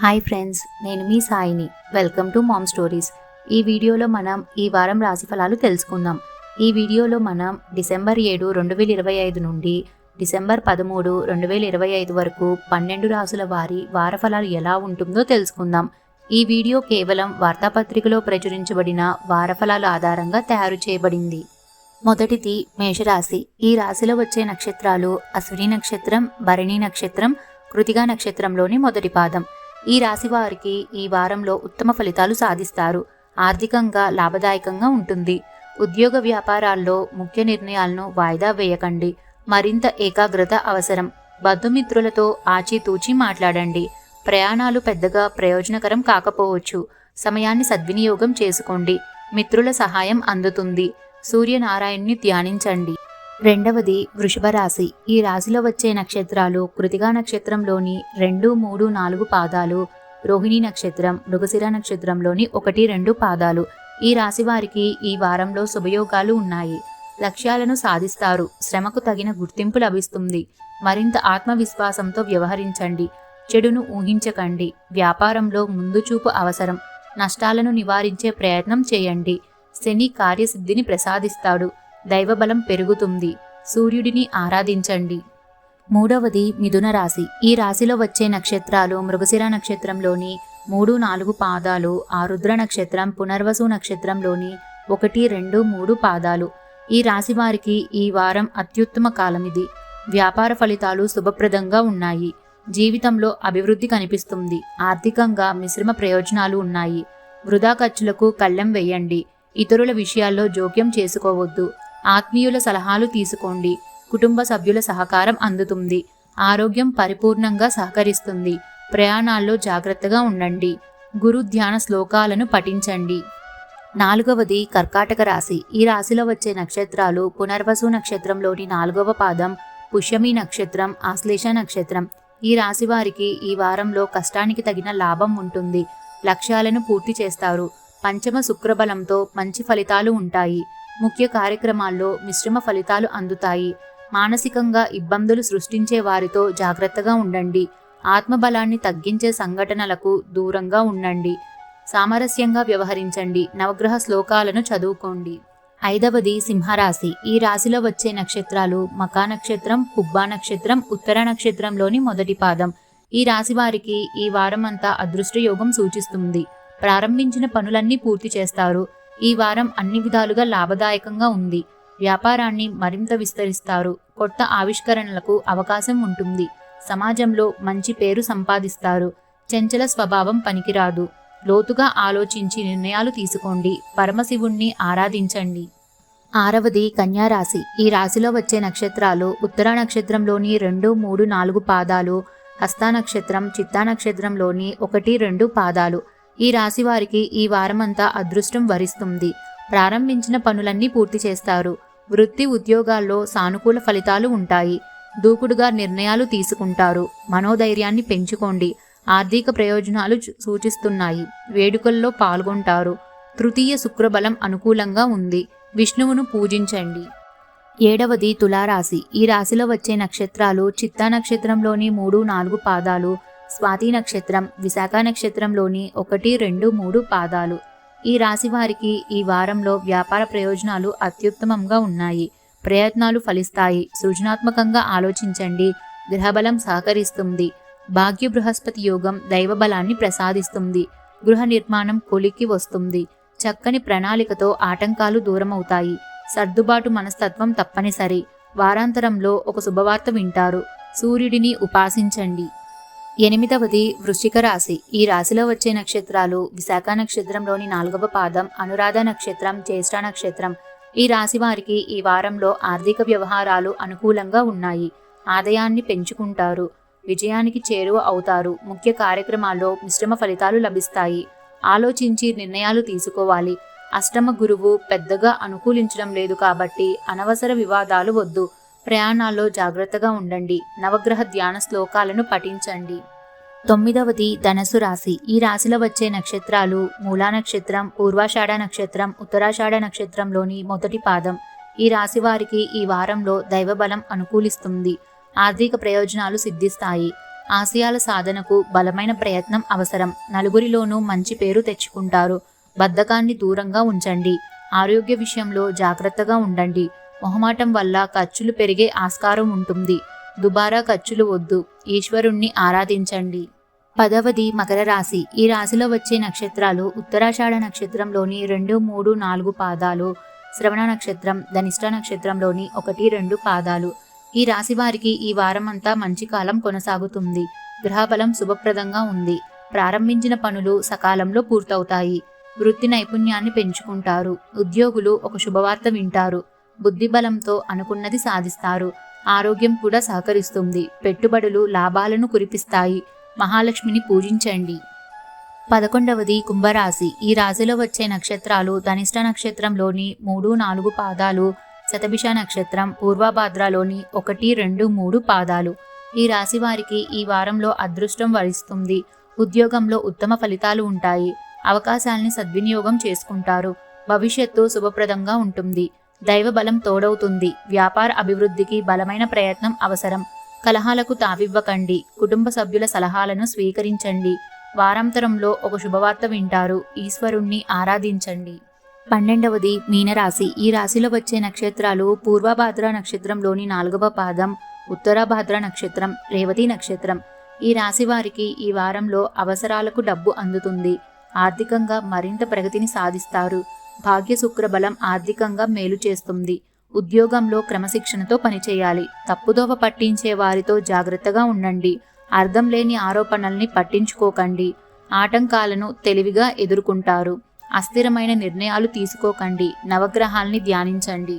Hi friends, నేను మీ సాయిని. Welcome to mom stories. ఈ వీడియోలో మనం ఈ వారం రాశిఫలాలు తెలుసుకుందాం. ఈ వీడియోలో మనం డిసెంబర్ 7, 2025 నుండి డిసెంబర్ 13, 2025 వరకు 12 రాశుల వారి వారఫలాలు ఎలా ఉంటుందో తెలుసుకుందాం. ఈ వీడియో కేవలం వార్తాపత్రికలో ప్రచురించబడిన వారఫలాల ఆధారంగా తయారు చేయబడింది. మొదటిది మేషరాశి. ఈ రాశిలో వచ్చే నక్షత్రాలు అశ్విని నక్షత్రం, భరణి నక్షత్రం, కృతికా నక్షత్రంలోని మొదటి పాదం. ఈ రాశి వారికి ఈ వారంలో ఉత్తమ ఫలితాలు సాధిస్తారు. ఆర్థికంగా లాభదాయకంగా ఉంటుంది. ఉద్యోగ వ్యాపారాల్లో ముఖ్య నిర్ణయాలను వాయిదా వేయకండి. మరింత ఏకాగ్రత అవసరం. బంధుమిత్రులతో ఆచితూచి మాట్లాడండి. ప్రయాణాలు పెద్దగా ప్రయోజనకరం కాకపోవచ్చు. సమయాన్ని సద్వినియోగం చేసుకోండి. మిత్రుల సహాయం అందుతుంది. సూర్యనారాయణ్ణి ధ్యానించండి. రెండవది వృషభ రాశి. ఈ రాశిలో వచ్చే నక్షత్రాలు కృతికా నక్షత్రంలోని 2, 3, 4 పాదాలు, రోహిణి నక్షత్రం, మృగశిర నక్షత్రంలోని 1, 2 పాదాలు. ఈ రాశి వారికి ఈ వారంలో శుభయోగాలు ఉన్నాయి. లక్ష్యాలను సాధిస్తారు. శ్రమకు తగిన గుర్తింపు లభిస్తుంది. మరింత ఆత్మవిశ్వాసంతో వ్యవహరించండి. చెడును ఊహించకండి. వ్యాపారంలో ముందుచూపు అవసరం. నష్టాలను నివారించే ప్రయత్నం చేయండి. శని కార్యసిద్ధిని ప్రసాదిస్తాడు. దైవబలం పెరుగుతుంది. సూర్యుడిని ఆరాధించండి. మూడవది మిథున రాశి. ఈ రాశిలో వచ్చే నక్షత్రాలు మృగశిర నక్షత్రంలోని 3, 4 పాదాలు, ఆరుద్ర నక్షత్రం, పునర్వసు నక్షత్రంలోని 1, 2, 3 పాదాలు. ఈ రాశి వారికి ఈ వారం అత్యుత్తమ కాలమిది. వ్యాపార ఫలితాలు శుభప్రదంగా ఉన్నాయి. జీవితంలో అభివృద్ధి కనిపిస్తుంది. ఆర్థికంగా మిశ్రమ ప్రయోజనాలు ఉన్నాయి. వృధా ఖర్చులకు కళ్ళెం వేయండి. ఇతరుల విషయాల్లో జోక్యం చేసుకోవద్దు. ఆత్మీయుల సలహాలు తీసుకోండి. కుటుంబ సభ్యుల సహకారం అందుతుంది. ఆరోగ్యం పరిపూర్ణంగా సహకరిస్తుంది. ప్రయాణాల్లో జాగ్రత్తగా ఉండండి. గురు ధ్యాన శ్లోకాలను పఠించండి. నాలుగవది కర్కాటక రాశి. ఈ రాశిలో వచ్చే నక్షత్రాలు పునర్వసు నక్షత్రంలోని 4వ పాదం, పుష్యమి నక్షత్రం, ఆశ్లేష నక్షత్రం. ఈ రాశి వారికి ఈ వారంలో కష్టానికి తగిన లాభం ఉంటుంది. లక్ష్యాలను పూర్తి చేస్తారు. పంచమ శుక్రబలంతో మంచి ఫలితాలు ఉంటాయి. ముఖ్య కార్యక్రమాల్లో మిశ్రమ ఫలితాలు అందుతాయి. మానసికంగా ఇబ్బందులు సృష్టించే వారితో జాగ్రత్తగా ఉండండి. ఆత్మబలాన్ని తగ్గించే సంఘటనలకు దూరంగా ఉండండి. సామరస్యంగా వ్యవహరించండి. నవగ్రహ శ్లోకాలను చదువుకోండి. ఐదవది సింహరాశి. ఈ రాశిలో వచ్చే నక్షత్రాలు మకా నక్షత్రం, పుబ్బా నక్షత్రం, ఉత్తర నక్షత్రంలోని మొదటి పాదం. ఈ రాశి వారికి ఈ వారం అంతా అదృష్టయోగం సూచిస్తుంది. ప్రారంభించిన పనులన్నీ పూర్తి చేస్తారు. ఈ వారం అన్ని విధాలుగా లాభదాయకంగా ఉంది. వ్యాపారాన్ని మరింత విస్తరిస్తారు. కొత్త ఆవిష్కరణలకు అవకాశం ఉంటుంది. సమాజంలో మంచి పేరు సంపాదిస్తారు. చంచల స్వభావం పనికిరాదు. లోతుగా ఆలోచించి నిర్ణయాలు తీసుకోండి. పరమశివుణ్ణి ఆరాధించండి. ఆరవది కన్యా రాశి. ఈ రాశిలో వచ్చే నక్షత్రాలు ఉత్తర నక్షత్రంలోని 2, 3, 4 పాదాలు, హస్త నక్షత్రం, చిత్తా నక్షత్రంలోని 1, 2 పాదాలు. ఈ రాశి వారికి ఈ వారమంతా అదృష్టం వరిస్తుంది. ప్రారంభించిన పనులన్నీ పూర్తి చేస్తారు. వృత్తి ఉద్యోగాల్లో సానుకూల ఫలితాలు ఉంటాయి. దూకుడుగా నిర్ణయాలు తీసుకుంటారు. మనోధైర్యాన్ని పెంచుకోండి. ఆర్థిక ప్రయోజనాలు సూచిస్తున్నాయి. వేడుకల్లో పాల్గొంటారు. తృతీయ శుక్రబలం అనుకూలంగా ఉంది. విష్ణువును పూజించండి. ఏడవది తులారాశి. ఈ రాశిలో వచ్చే నక్షత్రాలు చిత్తా నక్షత్రంలోని 3, 4 పాదాలు, స్వాతి నక్షత్రం, విశాఖ నక్షత్రంలోని 1, 2, 3 పాదాలు. ఈ రాశి వారికి ఈ వారంలో వ్యాపార ప్రయోజనాలు అత్యుత్తమంగా ఉన్నాయి. ప్రయత్నాలు ఫలిస్తాయి. సృజనాత్మకంగా ఆలోచించండి. గ్రహబలం సహకరిస్తుంది. భాగ్య బృహస్పతి యోగం దైవబలాన్ని ప్రసాదిస్తుంది. గృహ నిర్మాణం కొలిక్కి వస్తుంది. చక్కని ప్రణాళికతో ఆటంకాలు దూరమవుతాయి. సర్దుబాటు మనస్తత్వం తప్పనిసరి. వారాంతరంలో ఒక శుభవార్త వింటారు. సూర్యుడిని ఉపాసించండి. ఎనిమిదవది వృశ్చిక రాశి. ఈ రాశిలో వచ్చే నక్షత్రాలు విశాఖ నక్షత్రంలోని 4వ పాదం, అనురాధ నక్షత్రం, జ్యేష్ఠ నక్షత్రం. ఈ రాశి వారికి ఈ వారంలో ఆర్థిక వ్యవహారాలు అనుకూలంగా ఉన్నాయి. ఆదాయాన్ని పెంచుకుంటారు. విజయానికి చేరువ అవుతారు. ముఖ్య కార్యక్రమాల్లో మిశ్రమ ఫలితాలు లభిస్తాయి. ఆలోచించి నిర్ణయాలు తీసుకోవాలి. అష్టమ గురువు పెద్దగా అనుకూలించడం లేదు కాబట్టి అనవసర వివాదాలు వద్దు. ప్రయాణాల్లో జాగ్రత్తగా ఉండండి. నవగ్రహ ధ్యాన శ్లోకాలను పఠించండి. తొమ్మిదవది ధనస్సు రాశి. ఈ రాశిలో వచ్చే నక్షత్రాలు మూలా నక్షత్రం, పూర్వాషాఢ నక్షత్రం, ఉత్తరాషాఢ నక్షత్రంలోని మొదటి పాదం. ఈ రాశి వారికి ఈ వారంలో దైవబలం అనుకూలిస్తుంది. ఆర్థిక ప్రయోజనాలు సిద్ధిస్తాయి. ఆశయాల సాధనకు బలమైన ప్రయత్నం అవసరం. నలుగురిలోనూ మంచి పేరు తెచ్చుకుంటారు. బద్ధకాన్ని దూరంగా ఉంచండి. ఆరోగ్య విషయంలో జాగ్రత్తగా ఉండండి. మొహమాటం వల్ల ఖర్చులు పెరిగే ఆస్కారం ఉంటుంది. దుబారా ఖర్చులు వద్దు. ఈశ్వరుణ్ణి ఆరాధించండి. 10వది మకర రాశి. ఈ రాశిలో వచ్చే నక్షత్రాలు ఉత్తరాషాఢ నక్షత్రంలోని 2, 3, 4 పాదాలు, శ్రవణ నక్షత్రం, ధనిష్ట నక్షత్రంలోని 1, 2 పాదాలు. ఈ రాశి వారికి ఈ వారమంతా మంచి కాలం కొనసాగుతుంది. గ్రహబలం శుభప్రదంగా ఉంది. ప్రారంభించిన పనులు సకాలంలో పూర్తవుతాయి. వృత్తి నైపుణ్యాన్ని పెంచుకుంటారు. ఉద్యోగులు ఒక శుభవార్త వింటారు. బుద్ధి బలంతో అనుకున్నది సాధిస్తారు. ఆరోగ్యం కూడా సహకరిస్తుంది. పెట్టుబడులు లాభాలను కురిపిస్తాయి. మహాలక్ష్మిని పూజించండి. 11వది కుంభరాశి. ఈ రాశిలో వచ్చే నక్షత్రాలు ధనిష్ట నక్షత్రంలోని 3, 4 పాదాలు, శతభిష నక్షత్రం, పూర్వభాద్రలోని 1, 2, 3 పాదాలు. ఈ రాశి వారికి ఈ వారంలో అదృష్టం వరిస్తుంది. ఉద్యోగంలో ఉత్తమ ఫలితాలు ఉంటాయి. అవకాశాల్ని సద్వినియోగం చేసుకుంటారు. భవిష్యత్తు శుభప్రదంగా ఉంటుంది. దైవ బలం తోడవుతుంది. వ్యాపార అభివృద్ధికి బలమైన ప్రయత్నం అవసరం. కలహాలకు తావివ్వకండి. కుటుంబ సభ్యుల సలహాలను స్వీకరించండి. వారాంతరంలో ఒక శుభవార్త వింటారు. ఈశ్వరుణ్ణి ఆరాధించండి. 12వది మీనరాశి. ఈ రాశిలో వచ్చే నక్షత్రాలు పూర్వభాద్ర నక్షత్రంలోని 4వ పాదం, ఉత్తరభాద్ర నక్షత్రం, రేవతి నక్షత్రం. ఈ రాశి వారికి ఈ వారంలో అవసరాలకు డబ్బు అందుతుంది. ఆర్థికంగా మరింత ప్రగతిని సాధిస్తారు. భాగ్య శుక్ర బలం ఆర్థికంగా మేలు చేస్తుంది. ఉద్యోగంలో క్రమశిక్షణతో పనిచేయాలి. తప్పుదోవ పట్టించే వారితో జాగ్రత్తగా ఉండండి. అర్థం లేని ఆరోపణల్ని పట్టించుకోకండి. ఆటంకాలను తెలివిగా ఎదుర్కొంటారు. అస్థిరమైన నిర్ణయాలు తీసుకోకండి. నవగ్రహాల్ని ధ్యానించండి.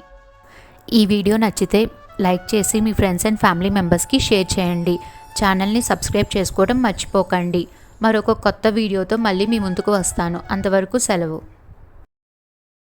ఈ వీడియో నచ్చితే లైక్ చేసి మీ ఫ్రెండ్స్ అండ్ ఫ్యామిలీ మెంబర్స్కి షేర్ చేయండి. ఛానల్ని సబ్స్క్రైబ్ చేసుకోవడం మర్చిపోకండి. మరొక కొత్త వీడియోతో మళ్ళీ మీ ముందుకు వస్తాను. అంతవరకు సెలవు.